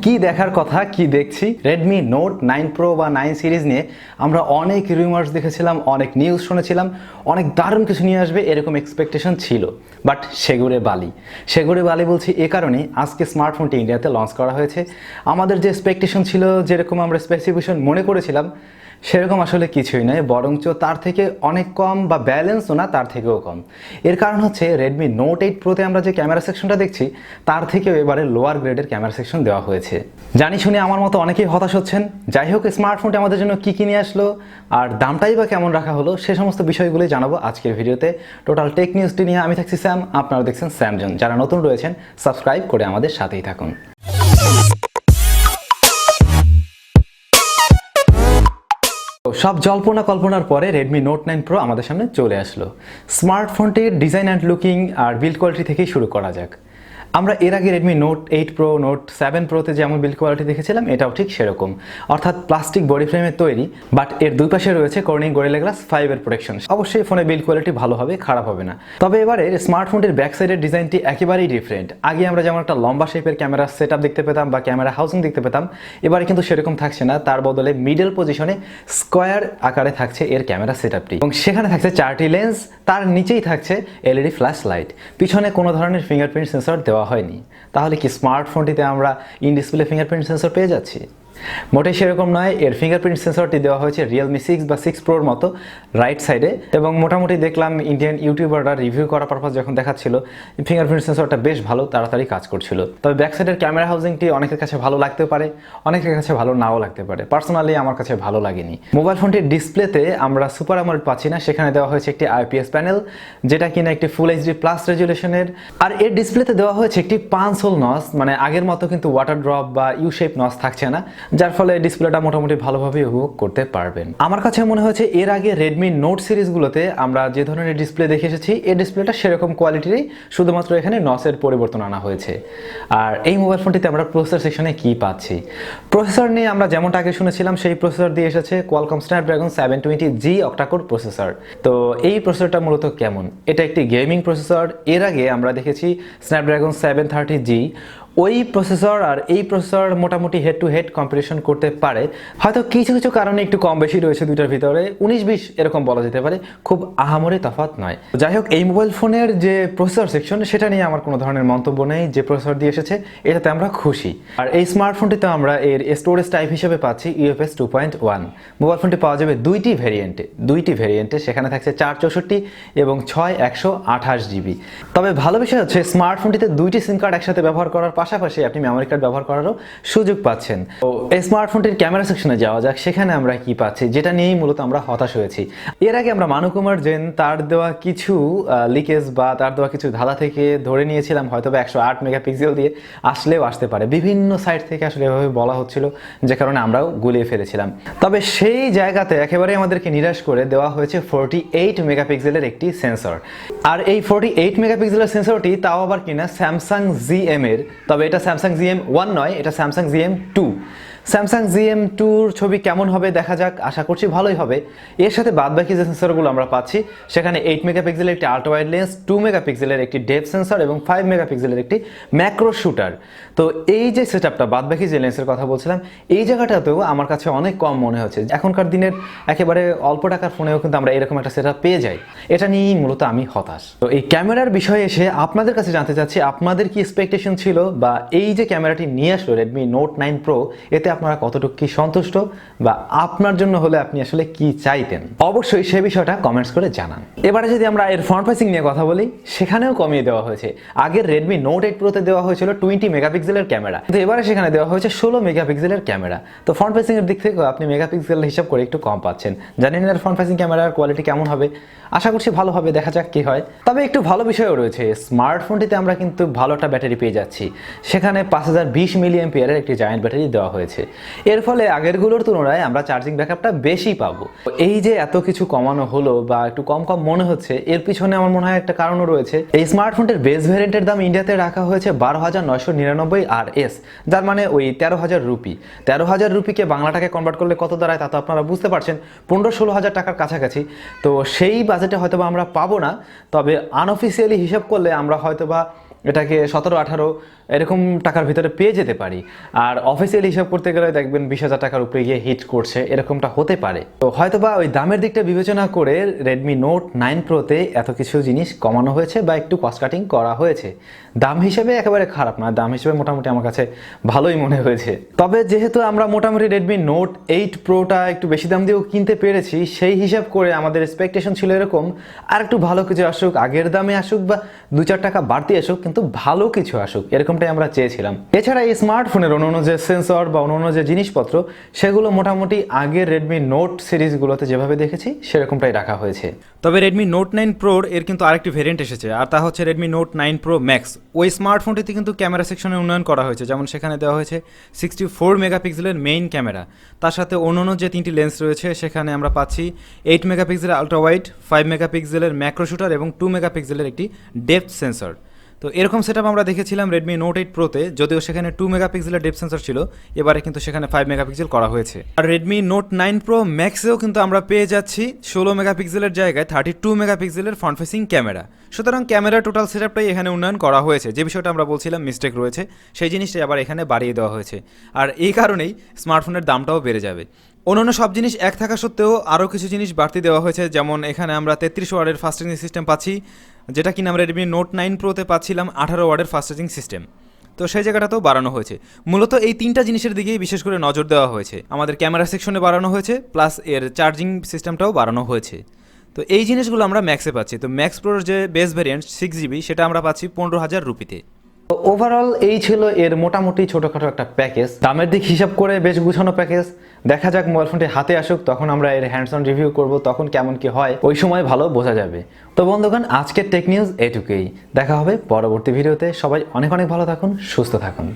কি দেখার কথা কি দেখছি Redmi Note 9 Pro বা 9 সিরিজ নিয়ে আমরা অনেক রিউমার্স দেখেছিলাম, অনেক নিউজ শুনেছিলাম, অনেক দারুণ কিছু নিয়ে আসবে এরকম এক্সপেকটেশন ছিল। বাট সেগুড়ে বালি বলছি এ কারণে আজকে স্মার্টফোনটি ইন্ডিয়াতে লঞ্চ করা হয়েছে। আমাদের যে এক্সপেকটেশন ছিল, যেরকম আমরা স্পেসিফিকেশন মনে করেছিলাম, সেরকম আসলে কিছুই নয়, বরঞ্চ তার থেকে অনেক কম, বা ব্যালেন্সও না, তার থেকেও কম। এর কারণ হচ্ছে Redmi Note 8 Proতে আমরা যে ক্যামেরা সেকশনটা দেখছি তার থেকেও এবারে লোয়ার গ্রেডের ক্যামেরা সেকশন দেওয়া হয়েছে। জানি শুনে আমার মতো অনেকেই হতাশ হচ্ছেন। যাই হোক, স্মার্টফোনটি আমাদের জন্য কী নিয়ে আসলো আর দামটাই বা কেমন রাখা হলো, সে সমস্ত বিষয়গুলোই জানাবো আজকের ভিডিওতে। টোটাল টেক নিউজটি নিয়ে আমি থাকছি স্যাম, আপনারা দেখছেন SamZone। যারা নতুন রয়েছেন সাবস্ক্রাইব করে আমাদের সাথেই থাকুন। সব জল্পনা কল্পনার পরে Redmi Note 9 Pro আমাদের সামনে চলে আসলো। স্মার্টফোনটির ডিজাইন অ্যান্ড লুকিং আর বিল্ড কোয়ালিটি থেকেই শুরু করা যাক। আমরা এর আগে Redmi Note 8 Pro, Note 7 Proতে যেমন বিল্ড কোয়ালিটি দেখেছিলাম, এটাও ঠিক সেরকম, অর্থাৎ প্লাস্টিক বডি ফ্রেমের তৈরি, বাট এর দুই পাশে রয়েছে কর্নিং গরিলা গ্লাস 5 এর প্রোটেকশন। অবশ্যই ফোনে বিল্ড কোয়ালিটি ভালো হবে, খারাপ হবে না। তবে এবারে স্মার্টফোনটির ব্যাক সাইডের ডিজাইনটি একেবারেই ডিফারেন্ট। আগে আমরা যেমন একটা লম্বা শেপের ক্যামেরা সেটআপ দেখতে পেতাম বা ক্যামেরা হাউসিং দেখতে পেতাম, এবারে কিন্তু সেরকম থাকছে না। তার বদলে মিডল পজিশনে স্কোয়ার আকারে থাকছে এর ক্যামেরা সেটআপটি, এবং সেখানে থাকছে 4টি লেন্স, তার নিচেই থাকছে এলইডি ফ্ল্যাশ লাইট। পিছনে কোনো ধরনের ফিঙ্গারপ্রিন্ট সেন্সর দেওয়া হয়নি। তাহলে কি স্মার্টফোনটিতে আমরা ইন ডিসপ্লে ফিঙ্গারপ্রিন্ট সেন্সর পেয়ে যাচ্ছি? মোটেই সেরকম নয়। এর ফিঙ্গারপ্রিন্ট সেন্সরটি দেওয়া হয়েছে Realme 6 বা 6 Proর মতো রাইট সাইডে, এবং মোটামুটি দেখলাম ইন্ডিয়ান ইউটিউবাররা রিভিউ করার পারপাস যখন দেখাচ্ছিল, ফিঙ্গারপ্রিন্ট সেন্সরটা বেশ ভালো, তাড়াতাড়ি কাজ করছিল। তবে ব্যাক সাইডের ক্যামেরা হাউজিংটি অনেকের কাছে ভালো লাগতে পারে, অনেকের কাছে ভালো নাও লাগতে পারে। পার্সোনালি আমার কাছে ভালো লাগেনি। মোবাইল ফোনটির ডিসপ্লেতে আমরা সুপার অ্যামোলেড পাচ্ছি না, সেখানে দেওয়া হয়েছে একটি IPS প্যানেল, যেটা কিনা একটি ফুল HD প্লাস রেজুলেশনের। আর এর ডিসপ্লেতে দেওয়া হয়েছে একটি 5 হোল নচ, মানে আগের মতো কিন্তু ওয়াটার ড্রপ বা ইউ শেপ নচ থাকছে না, যার ফলে ডিসপ্লেটা মোটামুটি ভালোভাবে উপভোগ করতে পারবেন। আমার কাছে মনে হয়েছে এর আগে Redmi Note সিরিজগুলোতে আমরা যে ধরনের ডিসপ্লে দেখে এসেছি, এই ডিসপ্লেটা সেরকম কোয়ালিটিরই, শুধুমাত্র এখানে নচের পরিবর্তন আনা হয়েছে। আর এই মোবাইল ফোনটিতে আমরা প্রসেসর সেকশনে কি পাচ্ছি? প্রসেসর নিয়ে আমরা যেমনটা আগে শুনেছিলাম, সেই প্রসেসর দিয়ে এসেছে Qualcomm Snapdragon 720G octa-core processor. তো এই প্রসেসরটা মূলত কেমন? এটা একটি গেমিং প্রসেসর। এর আগে আমরা দেখেছি Snapdragon 730G। ওই প্রসেসর আর এই প্রসেসর মোটামুটি হেড টু হেড কম্পিটিশন করতে পারে। হয়তো কিছু কিছু কারণে একটু কম বেশি রয়েছে দুইটার ভিতরে, 19-20 এরকম বলা যেতে পারে, খুব আহামরি তফাৎ নয়। যাই হোক, এই মোবাইল ফোনের যে প্রসেসর সেকশন, সেটা নিয়ে আমার কোনো ধরনের মন্তব্য নেই। যে প্রসেসর দিয়ে এসেছে এটাতে আমরা খুশি। আর এই স্মার্টফোনটিতে আমরা এর স্টোরেজ টাইপ হিসেবে পাচ্ছি UFS 2.1। মোবাইল ফোনটি পাওয়া যাবে দুইটি ভেরিয়েন্টে। সেখানে থাকছে 464 এবং 6128 GB। তবে ভালো বিষয় হচ্ছে স্মার্টফোনটিতে দুইটি সিম কার্ড একসাথে ব্যবহার করার পাশাপাশি আপনি মেমোরি কার্ড ব্যবহার করারও সুযোগ পাচ্ছেন। তো এই স্মার্টফোনটির ক্যামেরা সেকশনে যাওয়া যাক, সেখানে আমরা কি পাচ্ছি, যেটা নিয়েই মূলত আমরা হতাশ হয়েছি। এর আগে আমরা মানুকুমার জৈন তার দেওয়া কিছু লিকেজ বা তার দেওয়া কিছু ধাঁধা থেকে ধরে নিয়েছিলাম হয়তো বা 108 মেগাপিক্সেল দিয়ে আসলেও আসতে পারে। বিভিন্ন সাইট থেকে আসলে এভাবে বলা হচ্ছিল, যে কারণে আমরাও গুলিয়ে ফেলেছিলাম। তবে সেই জায়গাতে একেবারে আমাদেরকে নিরাশ করে দেওয়া হয়েছে 48 মেগাপিক্সেলের একটি সেন্সর। আর এই 48 মেগাপিক্সেলের সেন্সরটি তাও আবার কিনা স্যামসাং ZM এর। তবে এটা স্যামসাং ZM-1 নয়, এটা স্যামসাং ZM-2। স্যামসাং ZM-2-র ছবি কেমন হবে দেখা যাক, আশা করছি ভালোই হবে। এর সাথে বাদবাকি যে সেন্সরগুলো আমরা পাচ্ছি, সেখানে 8 মেগাপিক্সেলের একটি আল্ট্রা ওয়াইড লেন্স, 2 মেগাপিক্সেলের একটি ডেপথ সেন্সর এবং 5 মেগাপিক্সেলের একটি ম্যাক্রো শুটার। তো এই যে সেটআপটা, বাদবাকি যে লেন্সের কথা বলছিলাম, এই জায়গাটাতেও আমার কাছে অনেক কম মনে হচ্ছে। এখনকার দিনের একেবারে অল্প টাকার ফোনেও কিন্তু আমরা এরকম একটা সেটআপ পেয়ে যাই। এটা নিয়েই মূলত আমি হতাশ। তো এই ক্যামেরার বিষয়ে এসে আপনাদের কাছে জানতে চাচ্ছি, আপনাদের কি এক্সপেকটেশন ছিল, বা এই যে ক্যামেরাটি নিয়ে আসলো Redmi Note 9 Pro, এতে আপনারা কতটুকু কি সন্তুষ্ট, বা আপনার জন্য হলে আপনি আসলে কি চাইতেন? অবশ্যই সে বিষয়টা কমেন্টস করে জানান। এবারে যদি আমরা এর ফ্রন্ট ফেসিং নিয়ে কথা বলি, সেখানেও কমিয়ে দেওয়া হয়েছে। আগের Redmi Note 8 Proতে দেওয়া হয়েছিল 20 মেগাপিক্সেলের ক্যামেরা, কিন্তু এবারে সেখানে দেওয়া হয়েছে 16 মেগাপিক্সেলের ক্যামেরা। তো ফ্রন্ট ফেসিং এর দিক থেকে আপনি মেগাপিক্সেল হিসাব করে একটু কম পাচ্ছেন। জানেন এর ফ্রন্ট ফেসিং ক্যামেরার কোয়ালিটি কেমন হবে? আশা করছি ভালো হবে, দেখা যাক কি হয়। তবে একটু ভালো বিষয়ও রয়েছে, স্মার্টফোনটিতে আমরা কিন্তু ভালো একটা ব্যাটারি পেয়ে যাচ্ছি। সেখানে 5020 mAh একটি জায়ান্ট ব্যাটারি দেওয়া হয়েছে। এর ফলে আগেরগুলোর তুলনায় আমরা চার্জিং ব্যাকআপটা বেশি পাবো। এই যে এত কিছু কমানো হলো বা একটু কম মনে হচ্ছে, এর পিছনে আমার মনে হয় একটা কারণও রয়েছে। এই স্মার্টফোনটির বেস ভ্যারিয়েন্টের দাম ইন্ডিয়াতে রাখা হয়েছে 12,999 RS, যার মানে ওই 13,000 রুপি। 13,000 রুপিকে বাংলা টাকায় কনভার্ট করলে কত দাঁড়ায় তা তো আপনারা বুঝতে পারছেন, 15-16 হাজার টাকার কাছাকাছি। তো সেই বাজেটে হয়তোবা আমরা পাবো না, তবে আনঅফিসিয়ালি হিসাব করলে আমরা হয়তোবা এটাকে 17-18 এরকম টাকার ভিতরে পেয়ে যেতে পারি। আর অফিসিয়াল হিসাব করতে গেলে দেখবেন 20,000 টাকার উপরে গিয়ে হিট করছে, এরকমটা হতে পারে। তো হয়তোবা ওই দামের দিকটা বিবেচনা করে রেডমি নোট 9 প্রোতে এত কিছু জিনিস কমানো হয়েছে বা একটু কস্ট কাটিং করা হয়েছে। দাম হিসেবে একেবারে খারাপ না, দাম হিসেবে মোটামুটি আমার কাছে ভালোই মনে হয়েছে। তবে যেহেতু আমরা মোটামুটি রেডমি নোট 8 প্রোটা একটু বেশি দাম দিয়েও কিনতে পেরেছি, সেই হিসাব করে আমাদের এক্সপেকটেশন ছিল এরকম আর একটু ভালো কিছু আসুক, আগের দামে আসুক বা 2-4 টাকা বাড়তি আসুক, কিন্তু ভালো কিছু আসুক, এরকমটাই আমরা চেয়েছিলাম। এছাড়া এই স্মার্টফোনের অন্যান্য যে সেন্সর বা অন্যান্য যে জিনিসপত্র, সেগুলো মোটামুটি আগের রেডমি নোট সিরিজগুলোতে যেভাবে দেখেছি সেরকমটাই রাখা হয়েছে। তবে রেডমি নোট 9 প্রোর এর কিন্তু আরেকটি ভেরিয়েন্ট এসেছে, আর তা হচ্ছে রেডমি নোট 9 প্রো ম্যাক্স। ওই স্মার্টফোনটিতে কিন্তু ক্যামেরা সেকশনে উন্নয়ন করা হয়েছে, যেমন সেখানে দেওয়া হয়েছে 64 মেগাপিক্সেলের মেইন ক্যামেরা, তার সাথে অন্যান্য যে 3টি লেন্স রয়েছে সেখানে আমরা পাচ্ছি 8 মেগাপিক্সেলের আলট্রা ওয়াইড, 5 মেগাপিক্সেলের ম্যাক্রো শুটার এবং 2 মেগাপিক্সেলের একটি ডেপথ সেন্সর। তো এরকম সেটআপ আমরা দেখেছিলাম রেডমি নোট 8 প্রোতে, যদিও সেখানে 2 মেগাপিক্সেলের ডেপথ সেন্সর ছিল, এবারে কিন্তু সেখানে 5 মেগাপিক্সেল করা হয়েছে। আর রেডমি নোট 9 প্রো ম্যাক্সেও কিন্তু আমরা পেয়ে যাচ্ছি 16 মেগাপিক্সেলের জায়গায় 32 মেগাপিক্সেলের ফ্রন্ট ফেসিং ক্যামেরা। সুতরাং ক্যামেরার টোটাল সেটআপটাই এখানে উন্নয়ন করা হয়েছে। যে বিষয়টা আমরা বলছিলাম মিস্টেক রয়েছে, সেই জিনিসটাই আবার এখানে বাড়িয়ে দেওয়া হয়েছে, আর এই কারণেই স্মার্টফোনের দামটাও বেড়ে যাবে। অন্যান্য সব জিনিস এক থাকা সত্ত্বেও আরও কিছু জিনিস বাড়তি দেওয়া হয়েছে, যেমন এখানে আমরা 33 ওয়াটের ফাস্ট চার্জিং সিস্টেম পাচ্ছি, যেটা কিনা আমরা রেডমি নোট 9 প্রোতে পাচ্ছিলাম 18 ওয়াটের ফাস্ট চার্জিং সিস্টেম। তো সেই জায়গাটাতেও বাড়ানো হয়েছে। মূলত এই 3টা জিনিসের দিকেই বিশেষ করে নজর দেওয়া হয়েছে। আমাদের ক্যামেরা সেকশনে বাড়ানো হয়েছে, প্লাস এর চার্জিং সিস্টেমটাও বাড়ানো হয়েছে। তো এই জিনিসগুলো আমরা ম্যাক্সে পাচ্ছি। তো ম্যাক্স প্রোর যে বেস ভ্যারিয়েন্ট 6GB, সেটা আমরা পাচ্ছি 15,000 রুপিতে। তো ওভারঅল এই ছিল এর মোটামুটি ছোটোখাটো একটা প্যাকেজ। দামের দিক হিসাব করে বেশ গুছানো প্যাকেজ। দেখা যাক মোবাইল ফোনটি হাতে আসুক, তখন আমরা এর হ্যান্ডস অন রিভিউ করব, তখন কেমন কি হয় ওই সময় ভালো বোঝা যাবে। তো বন্ধুগণ, আজকের টেক নিউজ এটুকুই। দেখা হবে পরবর্তী ভিডিওতে। সবাই অনেক অনেক ভালো থাকুন, সুস্থ থাকুন।